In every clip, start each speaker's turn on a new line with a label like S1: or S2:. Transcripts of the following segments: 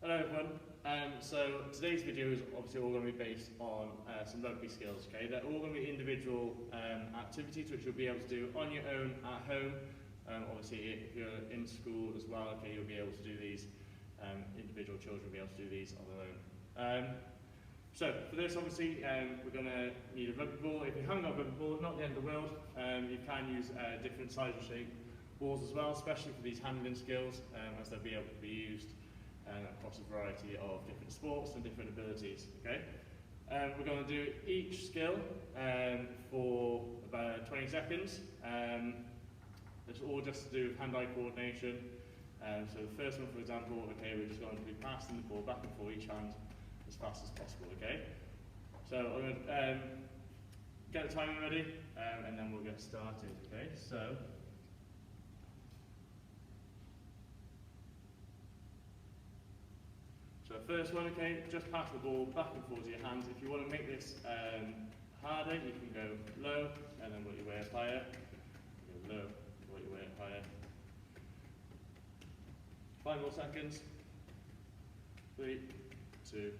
S1: Hello everyone. So today's video is obviously all going to be based on some rugby skills. Okay, they're all going to be individual activities which you'll be able to do on your own at home. Obviously, if you're in school as well, okay, you'll be able to do these. Individual children will be able to do these on their own. So for this, obviously, we're going to need a rugby ball. If you haven't got a rugby ball, not the end of the world. You can use different size and shape balls as well, especially for these handling skills, as they'll be able to be used across a variety of different sports and different abilities. Okay, we're going to do each skill for about 20 seconds. It's all just to do with hand-eye coordination. So the first one, for example, okay, we're just going to be passing the ball back and forth each hand as fast as possible. Okay, so I'm going to get the timer ready, and then we'll get started. Okay, so. So first one, okay, just pass the ball back and forth to your hands. If you want to make this harder, you can go low and then work your way up higher. Go low, work your way up higher. 5 more seconds. 3, 2,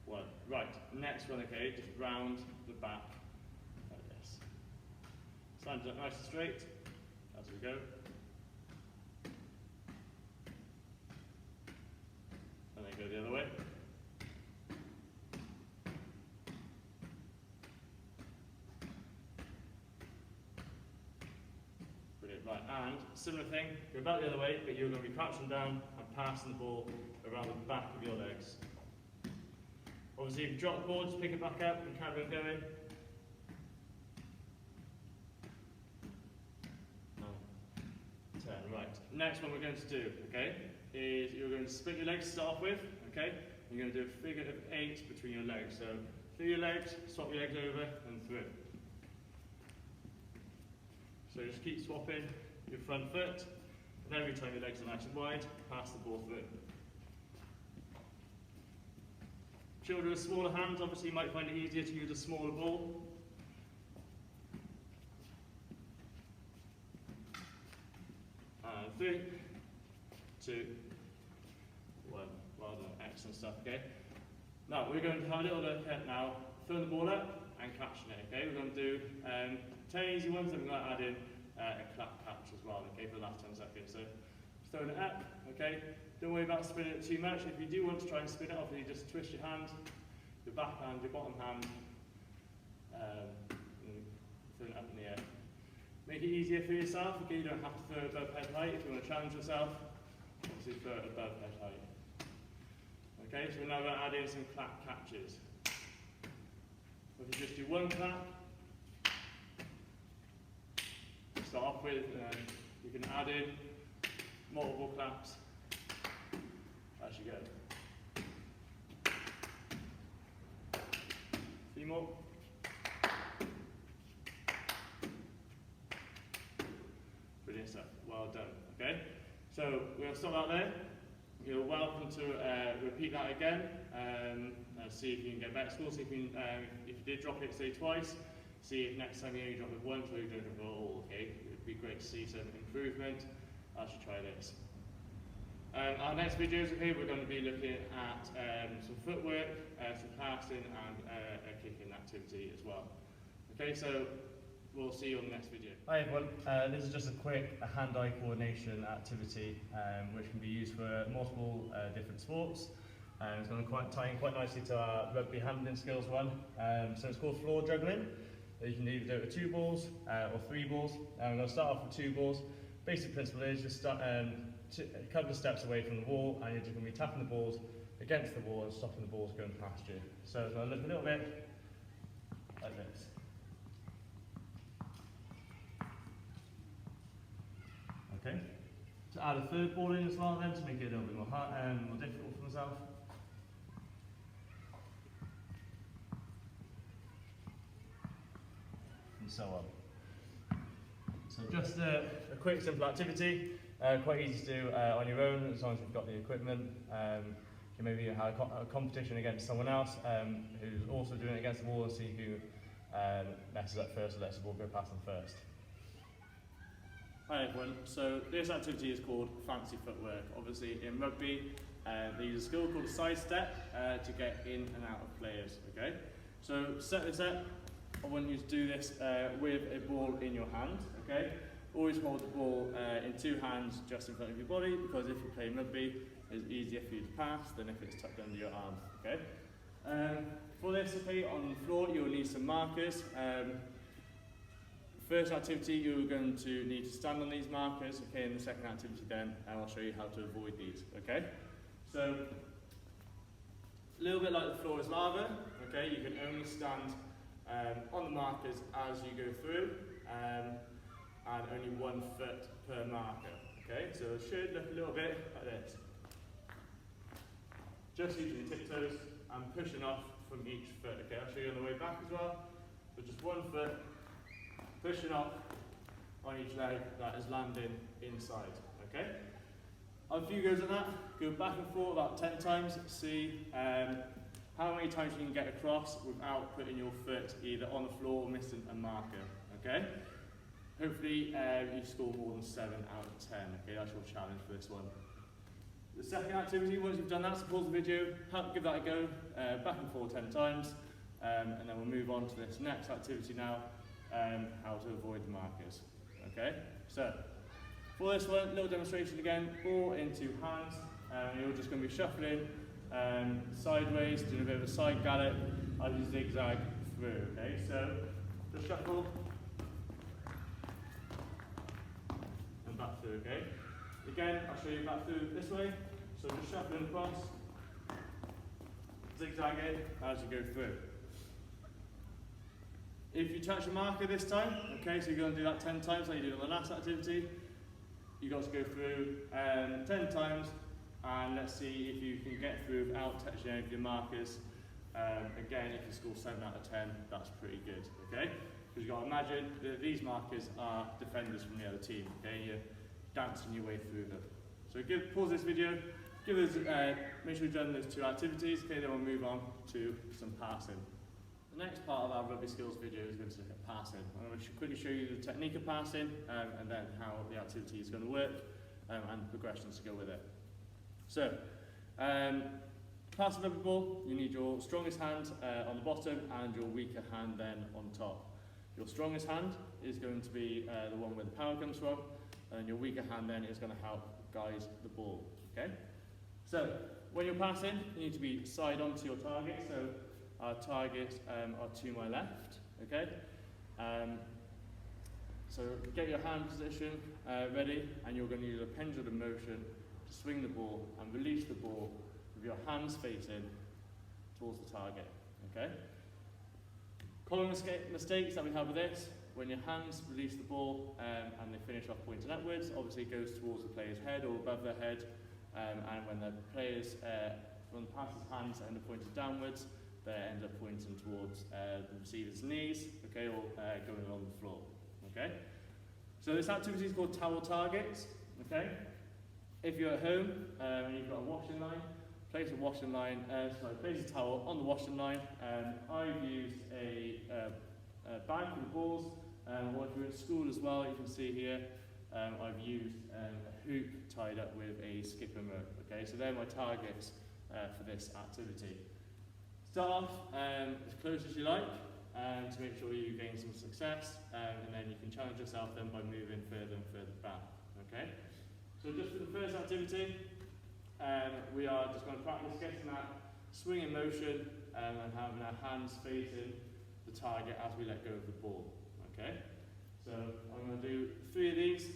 S1: 1. Right, next one, okay, just round the back like this. Stand it up nice and straight as we go. Go the other way. Brilliant. Right, and similar thing, go back the other way, but you're going to be crouching down and passing the ball around the back of your legs. Obviously, if you drop the ball, just pick it back up and carry on going. 9, 10. Right, next one we're going to do, okay, is you're going to split your legs to start off with, okay? You're going to do a figure of 8 between your legs. So through your legs, swap your legs over and through. So just keep swapping your front foot, and every time your legs are nice and wide, pass the ball through. Children with smaller hands, obviously you might find it easier to use a smaller ball. And 3, 2, 1. Well done, excellent stuff, okay? Now, we're going to have a little look at now throwing the ball up and catching it, okay? We're going to do 10 easy ones, and we're going to add in a clap catch as well, okay, for the last 10 seconds. So, throwing it up, okay? Don't worry about spinning it too much. If you do want to try and spin it off, you just twist your hand, your back hand, your bottom hand, and throw it up in the air. Make it easier for yourself, okay? You don't have to throw it above head height. If you want to challenge yourself, obviously throw it above head height. Okay, so we're now going to add in some clap catches. So if you just do one clap, to start off with, you can add in multiple claps as you go. 3 more. Brilliant stuff, well done. Okay, so we're going to stop that there. You're welcome to repeat that again, see if you can get better score, see if you did drop it, say twice, see if next time you only drop it once or you don't drop it at all, okay? It would be great to see some improvement as you try this. Our next videos, okay, we're going to be looking at some footwork, some passing and a kicking activity as well. Okay, so we'll see you on the next video. Hi everyone, this is just a quick hand-eye coordination activity which can be used for multiple different sports. It's going to tie in quite nicely to our rugby handling skills one. So it's called floor juggling. You can either do it with 2 balls or 3 balls. I'm going to start off with 2 balls. Basic principle is just start a couple of steps away from the wall, and you're just going to be tapping the balls against the wall and stopping the balls going past you. So it's going to look a little bit like this. Okay, to add a 3rd ball in as well then, to make it a little bit more difficult for myself. And so on. So just a quick simple activity, quite easy to do on your own as long as you've got the equipment. You can maybe have a competition against someone else who's also doing it against the wall and see who messes up first, or lets the ball go past them first. Hi everyone, so this activity is called fancy footwork. Obviously in rugby, they use a skill called a side step to get in and out of players, okay? So set this up. I want you to do this with a ball in your hand, okay? Always hold the ball in two hands just in front of your body, because if you're playing rugby, it's easier for you to pass than if it's tucked under your arm, okay? For this, okay, on the floor, you'll need some markers. First activity, you're going to need to stand on these markers, okay, and the second activity then, I'll show you how to avoid these, okay? So, a little bit like the floor is lava, okay, you can only stand on the markers as you go through, and only 1 foot per marker, okay? So it should look a little bit like this. Just using your tiptoes and pushing off from each foot, okay? I'll show you on the way back as well, but just 1 foot, pushing off on each leg that is landing inside, okay? A few goes at that, go back and forth about 10 times, see how many times you can get across without putting your foot either on the floor or missing a marker, okay? Hopefully you score more than 7 out of 10, okay? That's your challenge for this one. The second activity, once you've done that, so pause the video, give that a go, back and forth 10 times, and then we'll move on to this next activity now, how to avoid the markers, okay? So, for this one, little demonstration again, ball into hands, you're just going to be shuffling sideways, doing a bit of a side gallop as you zigzag through, okay? So, just shuffle, and back through, okay? Again, I'll show you back through this way, so just shuffling across, zigzagging as you go through. If you touch a marker this time, okay, so you're going to do that 10 times like you did on the last activity, you've got to go through 10 times, and let's see if you can get through without touching any of your markers. Again, if you score 7 out of 10, that's pretty good, okay? Because you've got to imagine that these markers are defenders from the other team, okay? You're dancing your way through them. So pause this video, make sure you've done those 2 activities, okay, then we'll move on to some passing. The next part of our rugby skills video is going to look at passing. I'm going to quickly show you the technique of passing, and then how the activity is going to work, and the progressions to go with it. So, passing rugby ball, you need your strongest hand on the bottom and your weaker hand then on top. Your strongest hand is going to be the one where the power comes from, and your weaker hand then is going to help guide the ball, okay? So, when you're passing, you need to be side on to your target, so our targets are to my left, okay? So get your hand position ready, and you're going to use a pendulum motion to swing the ball and release the ball with your hands facing towards the target, okay? Common mistakes that we have with this, when your hands release the ball and they finish off pointing upwards, obviously it goes towards the player's head or above their head, and when the players, when the passer's hands end up pointed downwards, they end up pointing towards the receiver's knees, okay, or going along the floor, okay? So this activity is called towel targets, okay? If you're at home and you've got a washing line, place a towel on the washing line. I've used a bag for the balls, or if you're at school as well, you can see here, I've used a hoop tied up with a skipping rope, okay? So they're my targets for this activity. Start off as close as you like to make sure you gain some success, and then you can challenge yourself then by moving further and further back, okay? So just for the first activity, we are just going to practice getting that swinging motion and having our hands facing the target as we let go of the ball, okay? So I'm going to do 3 of these.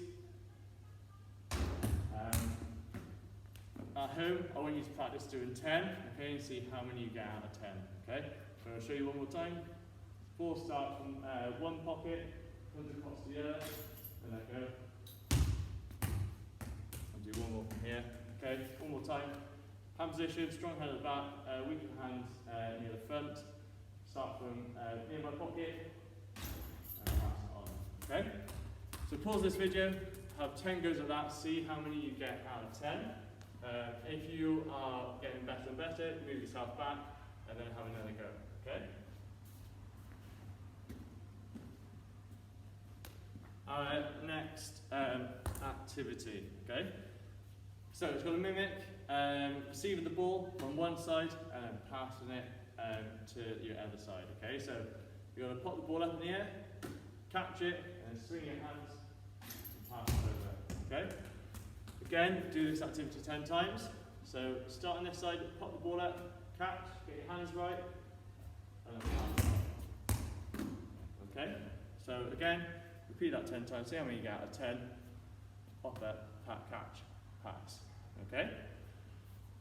S1: At home, I want you to practice doing 10, okay, and see how many you get out of 10, okay? So I'll show you one more time. 4 start from one pocket, comes across the other, and let go. I'll do one more from here, okay? One more time. Hand position, strong hand at the back, weaker hands near the front. Start from near my pocket, and pass it on, okay? So pause this video, have 10 goes at that, see how many you get out of 10. If you are getting better and better, move yourself back and then have another go, okay? Our next activity, okay? So it's got to mimic receiving the ball from one side and then passing it to your other side. Okay, so you're going to pop the ball up in the air, catch it, and swing your hands and pass it over. Okay. Again, do this activity 10 times. So start on this side, pop the ball up, catch, get your hands right, and then pass. Okay. So again, repeat that 10 times. See how many you get out of 10. Pop up, catch, pass. Okay.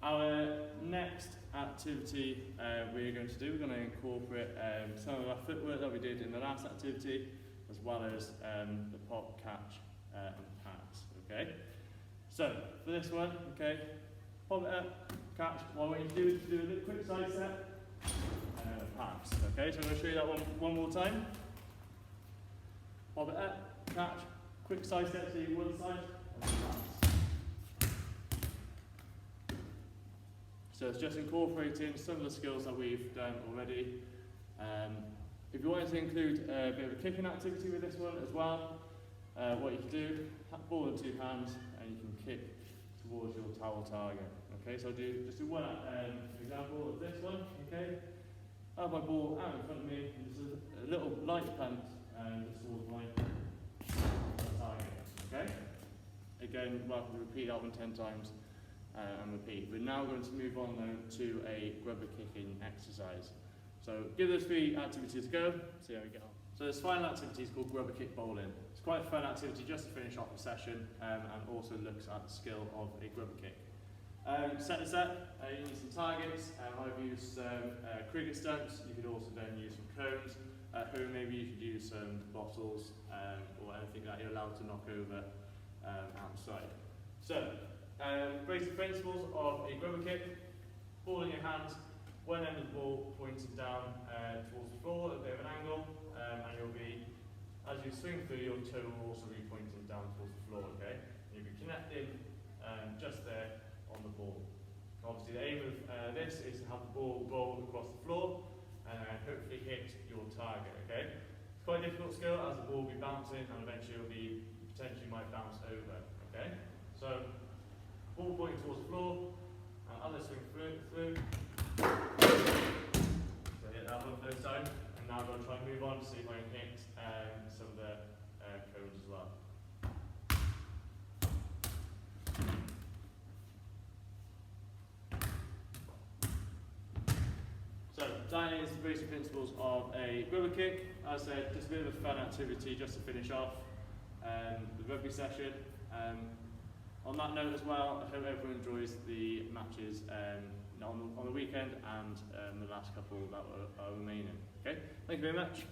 S1: Our next activity we're going to do, we're going to incorporate some of our footwork that we did in the last activity, as well as the pop, catch, and pass. Okay. So for this one, okay, pop it up, catch. Well, what you do is do a little quick side step and pass. Okay. So I'm going to show you that one more time. Pop it up, catch, quick side step to one side, and pass. So it's just incorporating some of the skills that we've done already. If you wanted to include a bit of a kicking activity with this one as well, what you can do, ball in two hands, and you can kick towards your towel target. Okay, so just do one example of this one. Okay, I have my ball out in front of me, and just a little light punt just towards my target. Okay, again, welcome to repeat that one 10 times. And repeat. We're now going to move on though to a rugby kicking exercise. So give those 3 activities a go, see how we get on. So this final activity is called rugby kick bowling. It's quite a fun activity just to finish off the session and also looks at the skill of a rugby kick. Set this up, you need some targets. I've used cricket stumps, you could also then use some cones. Home maybe you could use some bottles or anything that you're allowed to knock over outside. So, basic principles of a rugby kick: ball in your hands, one end of the ball pointing down towards the floor at a bit of an angle, and you'll be, as you swing through, your toe will also be pointing down towards the floor, okay? And you'll be connecting just there on the ball. Obviously the aim of this is to have the ball roll across the floor and hopefully hit your target, okay? It's quite a difficult skill as the ball will be bouncing and eventually it'll be, potentially might bounce over, okay? So, ball pointing towards the floor, and other swing through. So hit that one first time, and now I'm going to try and move on to see if I can hit some of the cones as well. So that is the basic principles of a rugby kick. As I said, just a bit of a fun activity just to finish off the rugby session. On that note as well, I hope everyone enjoys the matches on the weekend and the last couple that are remaining. Okay, thank you very much.